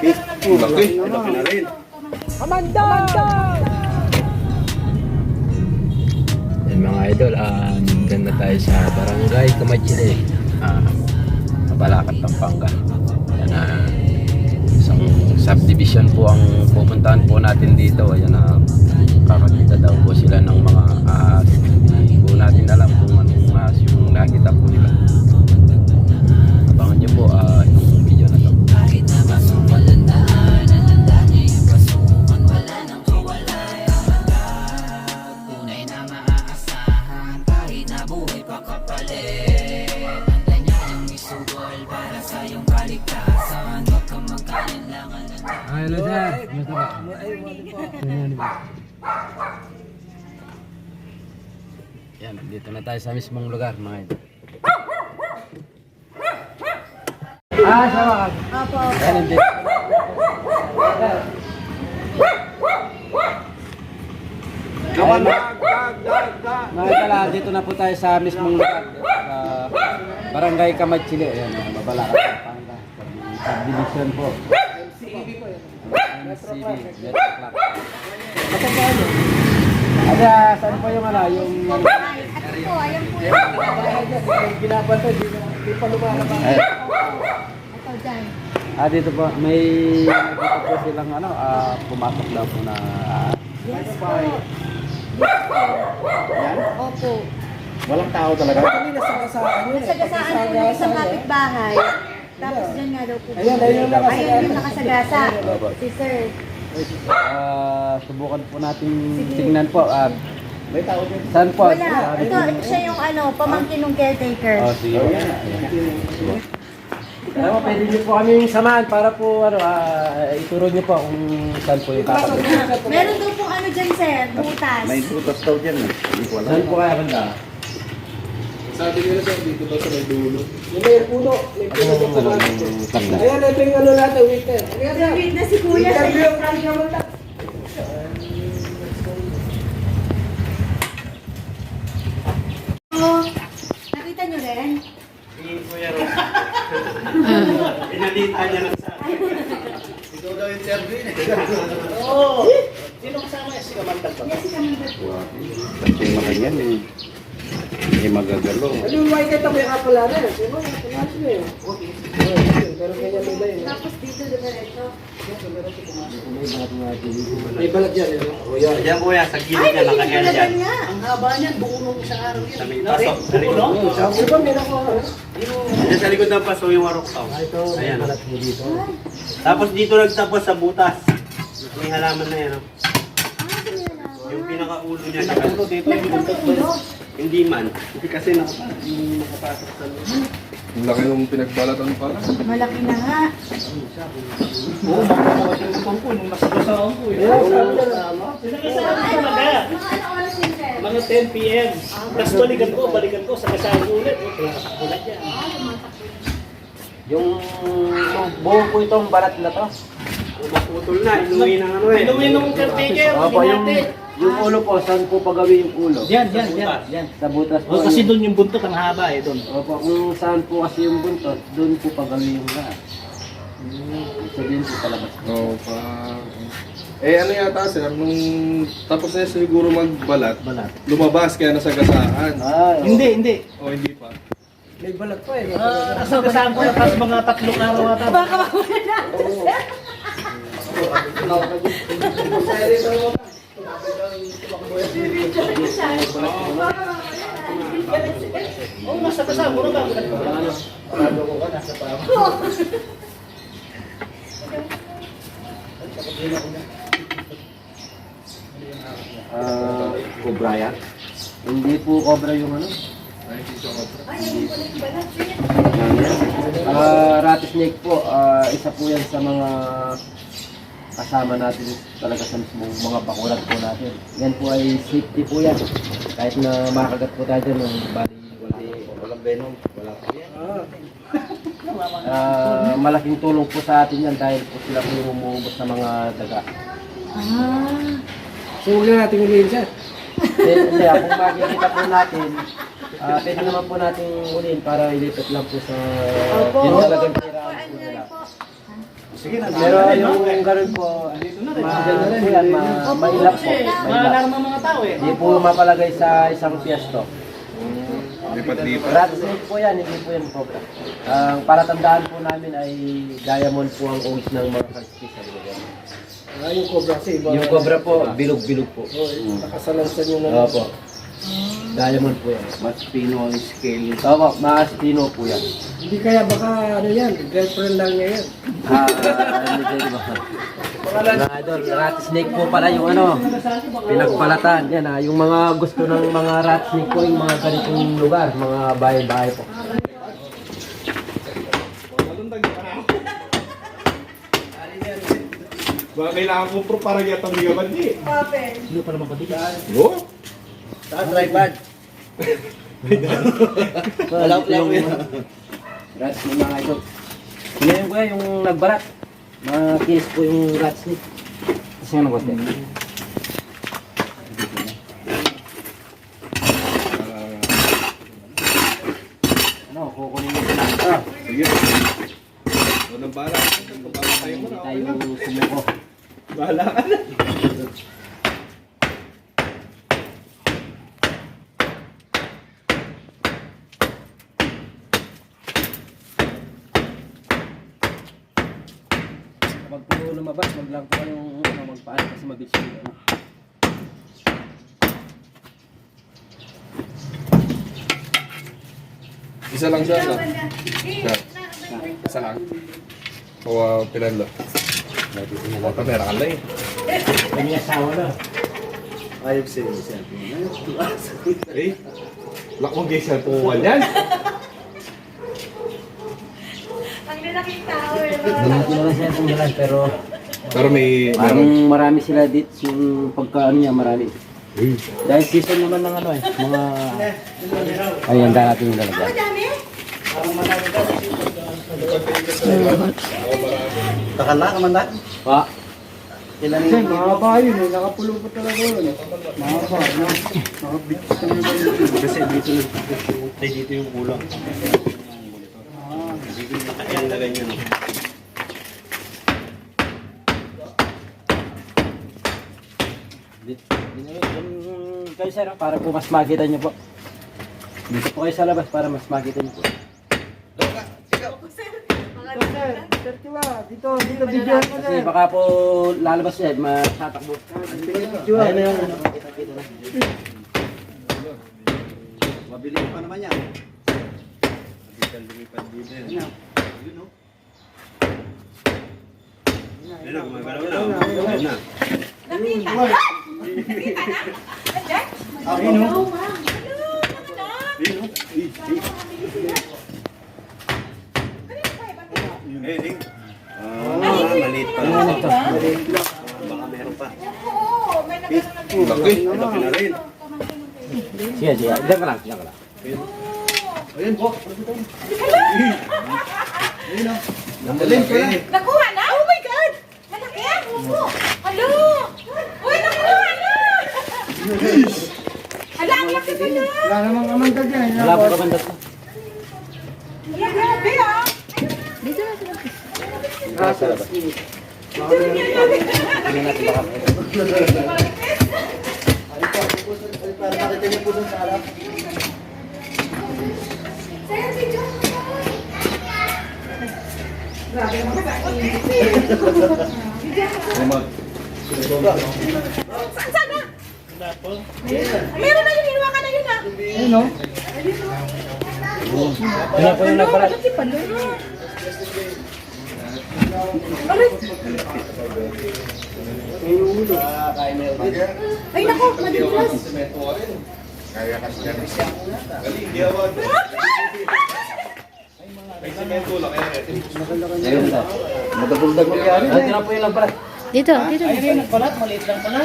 Laki. Laki na rin. Amanda! Yan mga idol, dyan na tayo sa Barangay Kamachile, Mabalacat, Pampanga. Yan, isang subdivision po ang pupuntahan po natin dito. Ayan, kakakita daw po sila ng mga hindi po natin alam kung anong yung nakita po nila. Abangan nyo po yung video na to. Kahit na basong walang daanan, handa niya yung pasukan, wala nang kawalay ang hanggang tunay na maaasahan, kahit na buhay pa kapalit. Handa niya yung isugol para sa iyong kaligtasan, huwag kang magkailangan ng Hello sir, kumusta ba? Yan, dito na tayo sa mismong lugar mga idol. Sama ka. Apo. Yan, hindi. Gawan na. Mga kala, dito na po tayo sa mismong lugar. Barangay Kamachile. Ayan, Mabalacat, Pampanga. Subdivision po. MCB, Metro Clark. Saan po yung yung... At po, ayan po yung Pinapantay, di pa lumalabas. ito dyan. Dito po, may nakita po silang pumasok daw po na... Yes po. Yes po. Opo. Walang tao talaga. Nasagasaan po yung isang kapitbahay. Tapos dyan nga daw po. Ayun yung nakasagasa. Si sir. Subukan po natin tingnan po. May tao din. Saan po? Wala. Ito siya yung pamangkin ng caretaker. Sige. Alam mo, pwede niyo po kami samahan para po ituro niyo po kung saan po yung kakabit. Meron daw pong dyan sir, butas. May tutas daw dyan. Hindi ko alam. Saan po kaya banda? Sabi nila sir, dito daw sa may dulo. Ayan, ito yung natin, waiter. Wait na si kuya. Nakita nyo rin? Pinalita niya lang sa akin. Ikaw daw yung interview eh. Oo. Sino kasama niya? Si Kamandag ba? Yes, si Kamandag. Kasi mga yan eh. Hindi magagalo. Tapos dito, diretso. May balat yan, eh. Diyan kuya, sa gilid niya, Ay, nakaganyan nilagyan dyan. niya. Ang haba niyan, buong nung isang araw yan. Sa may pasok. Sa likod. Diyan sa likod ng paso yung warok tao. Ayan. Tapos dito nagtapos sa butas. May halaman na yan. Yung pinakaulo niya. Nakaulo dito. Hindi man. Hindi kasi nakapasok sa loob. Ang laki ng pinagbalatan pala. Malaki na nga. Oo, makakapagpapang ko. Nung nasagasaan ko eh. Sinagasaan ko talaga. Mga ano oras yun, sir? Mga 10 p.m. Tapos balikan ko, sagasaan ko ulit. Wala yan. Yung buo po itong balat na to. Maputol na. Inuwi ng ano eh. Inuwi nung caretaker. Opo, yung ulo po, saan po pagawin yung ulo? Yan. Sa butas po. O, kasi doon yung buntot ang haba eh, doon. Opo, kung saan po kasi yung buntot, doon po pagawin yung lahat. Sabihin po palabas. Oo, pa. Ano yata sir, nung tapos na siguro magbalat, lumabas kaya nasagasaan. Hindi. O hindi pa. Nasagasaan ko na tapos mga 3 araw ata. Baka mawala na. Oo, nasagasaan ko na bago na. Cobra yan? Hindi po cobra yung ano. Rattlesnake po, isa po yan sa mga kasama natin talaga sa mismong mga bakuran po natin. Yan po ay safety po yan. Kahit na makagat po tayo dyan ng bali, walang venom, wala po yan. Malaking tulong po sa atin yan dahil po sila po yung umuubos sa mga daga. So, huwag na natin ulihin siya. Hindi, kung makikita po natin, pwede naman po natin ulihin para ilipat lang po sa Opo. yung talagang tiraan po nila. Sige na. Pero yung ganun po, mailap po. Mga Mailap. alarma mga tao eh. Hindi po mapalagay sa isang piyesto. Lipat-lipat. Rattlesnake po yan, hindi po yan cobra. Ang palatandaan po namin ay diamond po ang owns ng mga kalskis sa lugar. Yung cobra kasi iba. Yung cobra po, bilog-bilog po. Nakasalansan yun ng... Opo. Diamond po yan. Mas pino ang scale. Opo, mas pino po yan. Hindi kaya baka ano yan, girlfriend lang niya yan. Hindi ba? Mga idol, rattlesnake po pala yung ano, pinagpalatan. Yan yung mga gusto ng mga rattlesnake po, yung mga ganitong lugar, mga bahay-bahay po. Baka kailangan ko pro para yatang ligaman di. Hindi pa naman patigaan. Go! Saan tripod? Wala po yung rattlesnake mga idol. Ngayon po yung nagbarat. Mga kinis po yung rattlesnake. Kasi nga nagwate. Ano, kukunin mo sila. Sige. Walang bala. Babatay mo Hindi na. tayo sumuko. Bala ka na. Kapag po lumabas, wag lang po yung magpaan kasi mabilis yung ano. Isa lang siya. Isa. Isa lang. O pinalo. O kamera ka lang eh. May asawa na. Ayok siya. Eh? Wala kong gay cellphone yan. Ang lalaking tao eh. Hindi na lang siya tunggalan pero Pero may... parang marami sila dito yung pagka ano niya marami. Dahil season naman ng ano eh, mga... Ayan, dahil natin yung lalagyan. Ang dami? Takala ka man na? Pa, Ilan Kasi mahaba yun eh, nakapulo pa talaga yun eh. Mahaba, no? Nakabit ka na ba yun? Kasi dito yung kulang. Dito yung nakailan na ganyan. kayo sir, para po mas makita niyo po. Dito po kayo sa labas para mas makita niyo po. Sir, dito video ko Kasi baka po lalabas siya, matatakbo. Ayun na yun. Kita na. Mabili pa naman yan. Lumipad dito yan. Yun o. Ayun na, gumagalaw na. Ayun na. Nakita na? Nakita na? Nandiyan? Ayun, no? Oo, ma'am. Ano? Ayun o. Eh, maliit pa lang. Baka meron pa. Oo, may nagkaroon ng Laki. Laki na rin. Sige, sige. Diyan ka lang, diyan ka lang. Ayun po. Nakuha na? Oh my God! Malaki yan! Opo! Alo! Uy, nakuha na! Hala, ang laki pa na! Wala namang amanda dyan. Wala po kabandat po. Hala, grabe ah! Saan na? Meron na yun, hinuha ka na yun ah! Ayun, no? Yun na po yung nagparat. Malaki pa na. Aray! Ay nako, madilas! Kaya kasi yan. Galing, di ako. May semento lang yan. Ayun na. Madagol-dagol yan. Ayun na po yung nagparat. Dito, dito. Ayun yung nagpalat, maliit lang pala.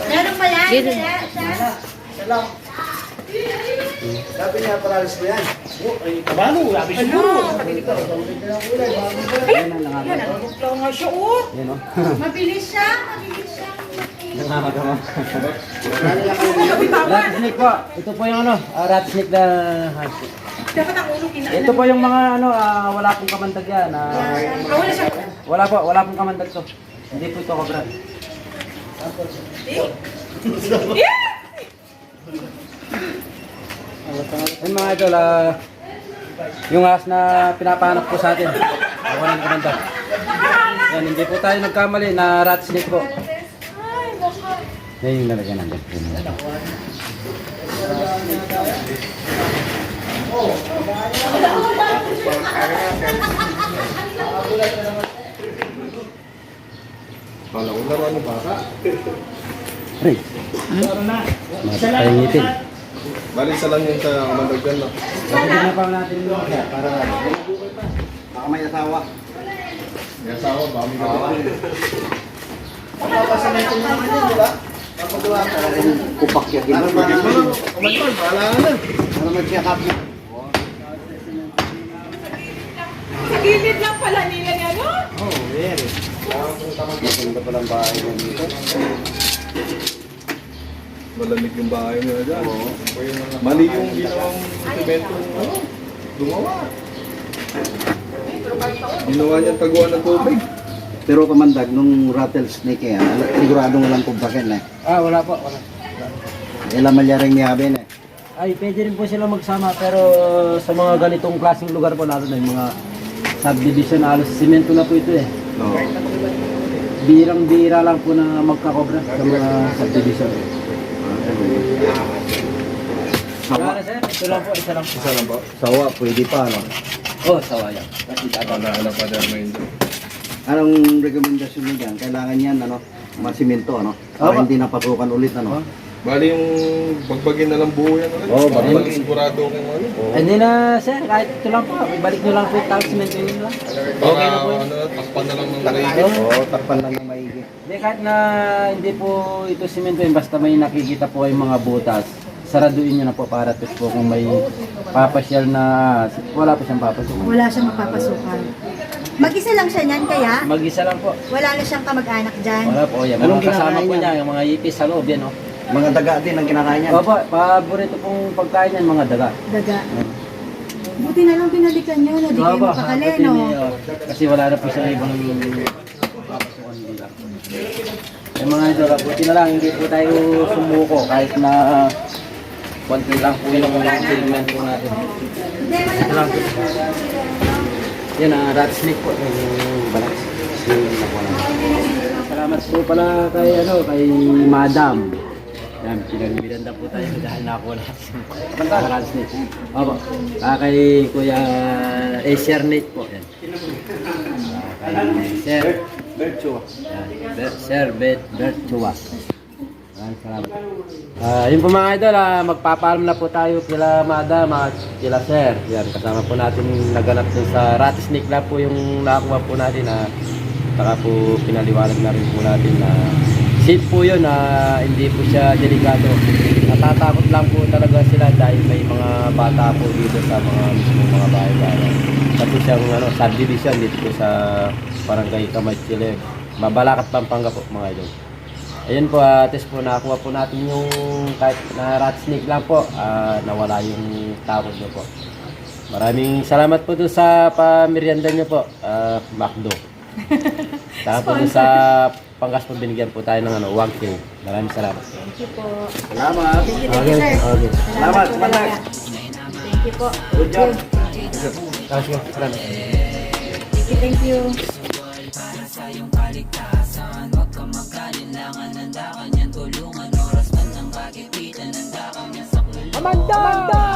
Meron pa yan? Dito. Sabi niya, paralis mo yan. Kabalo, labi siguro. Yan, nabuklaw nga siya oh! Ayun o. Mabilis siya, mabilis siya. Nangangatama. Bitawan. Rattlesnake po. Ito po yung ano, rattlesnake na Dapat ang ulo kinain. ito po yung mga ano, wala pong kamandag yan. Wala siya. Wala pong kamandag to. Hindi po ito cobra. Yeah! Yan mga idol, yung ahas na pinapahanap po sa atin. Walang kamandag. Yan, hindi po tayo nagkamali na rattlesnake po. Ay, baka. Yan yung nalagyan natin. Kala ko naman ng baka. Aray. Masok tayong ngipin. Bali isa lang yun sa mandagdan na. Bakit na pa natin yung kaya para Baka may asawa. May asawa ba? May asawa. Kupak yan. Ano ba? Kumalman, bahala ka na. Para mag-check-up niya. Sa gilid lang pala nila yan, no? Oh, very. Maganda pa lang bahay mo dito. Malamig yung bahay nila dyan. Mali yung ginawang semento. Gumawa. Ginawa niyang taguan ng tubig. Pero kamandag, nung rattlesnake yan, siguradong walang kumpakin eh. wala po. Wala. Ilang malyaring niyabi eh. Ay, pwede rin po sila magsama pero sa mga ganitong klaseng lugar po, lalo na yung mga subdivision, halos simento na po ito eh. No. Birang-bira lang po na magkakobra sa mga subdivision. Wala na sir, ito lang po, isa lang. Isa lang ba? Sawa, pwede pa, no? Oh, sawa yan. Kasi Pala pa dyan may ito. Anong rekomendasyon mo dyan? Kailangan yan, ano? Masimento, ano? Para Opo. hindi napatukan ulit, ano? Bali yung bagbagin na lang buo yan ulit. Oo, Para bagbagin. sigurado kung ano. Hindi na sir, kahit ito lang po, ibalik nyo lang po yung tawag simento yun lang. Para Okay na po yun. ano, takpan na lang ng narigit. Oo, takpan lang ng maigi. Hindi, kahit na hindi po ito simento yun, basta may nakikita po kayong mga butas, saraduin nyo na po para ito po kung may papasyal na, wala po siyang papasyal. Wala siyang mapapasukan. Mag-isa lang siya niyan kaya? Mag-isa lang po. Wala na siyang kamag-anak dyan? Wala po, yan. Anong Mga kasama kinakain po niya? niya, yung mga ipis sa loob yan, oh. Mga daga din ang kinakain yan. Opo, paborito pong pagkain yan, mga daga. Daga. Buti na lang pinalikan niyo na di kayo Opo, mapakali, buti no? ni- oh, kasi wala na po siya ibang papasukan nila. Yung mga idol, buti na lang, hindi po tayo sumuko kahit na konti lang po yung mga filmen po natin. Ito lang po. Yan, rat snake po, yung balat. Yung nakuha namin. Salamat po pala kay, kay Madam. Yan, pinagmiranda po tayo dahil nakuha natin. Rat snake. Opo. Kay Kuya Sir Nate po. Yan. Kay Sir Berchua. yan, Sir Berchua. Maraming salamat. Yun po mga idol, magpapaalam na po tayo kila Madam at kila Sir. Yan, kasama po natin naganap din sa rattlesnake lang po yung nakakuha po natin na saka po pinaliwanag na rin po natin na safe po yun, hindi po siya delikado. Natatakot lang po talaga sila dahil may mga bata po dito sa mga mismo mga bahay-bahay. Kasi siyang subdivision dito po sa Barangay Kamay-Chile, Mabalacat, Pampanga po mga idol. Ayun po, test po nakakuha po natin yung kahit na rat snake lang po, nawala yung takot nyo po. Maraming salamat po doon sa pamerienda nyo po, Macdo. Saka po doon sa panggas po binigyan po tayo ng 1K. Maraming salamat. Thank you po. Salamat. Thank you, thank you, sir. Okay. Salamat, kamandag. Thank you po. Good job. Salamat. Thank you. Para sa iyong kaligtasan, huwag ka magkalinlangan. Handa ka niyan tulungan, oras man ng kagipitan. Handa kang nasa kulungan. Amanda!